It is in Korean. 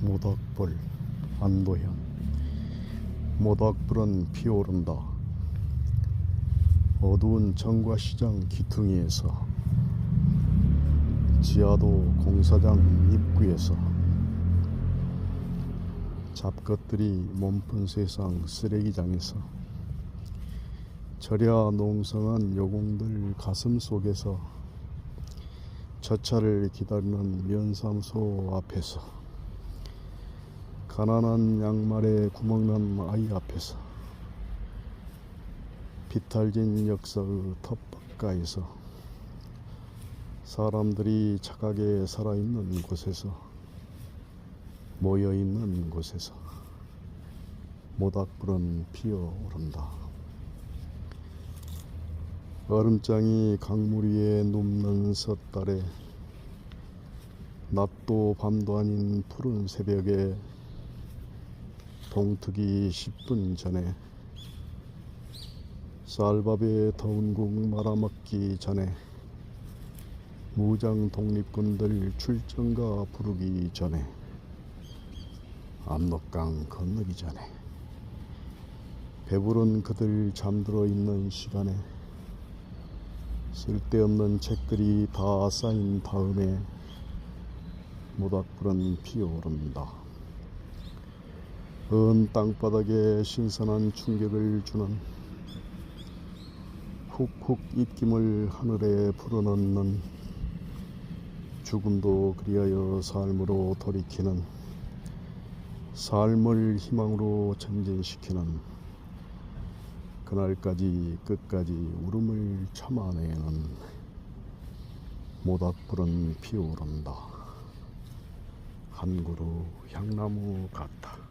모닥불 안도현. 모닥불은 피오른다. 어두운 정과시장 기퉁이에서, 지하도 공사장 입구에서, 잡것들이 몸푼 세상 쓰레기장에서, 절야 농성한 여공들 가슴 속에서, 저차를 기다리는 면사무소 앞에서, 가난한 양말에 구멍난 아이 앞에서, 비탈진 역사의 텃밭가에서, 사람들이 착하게 살아있는 곳에서, 모여있는 곳에서 모닥불은 피어오른다. 얼음장이 강물 위에 눕는 섣달에, 낮도 밤도 아닌 푸른 새벽에, 동트기 10분 전에, 쌀밥에 더운 국 말아먹기 전에, 무장 독립군들 출정가 부르기 전에, 압록강 건너기 전에, 배부른 그들 잠들어 있는 시간에, 쓸데없는 책들이 다 쌓인 다음에 모닥불은 피어오른다. 언 땅바닥에 신선한 충격을 주는, 훅훅 입김을 하늘에 불어넣는, 죽음도 그리하여 삶으로 돌이키는, 삶을 희망으로 전진시키는, 그날까지 끝까지 울음을 참아내는 모닥불은 피어오른다. 한 그루 향나무 같아.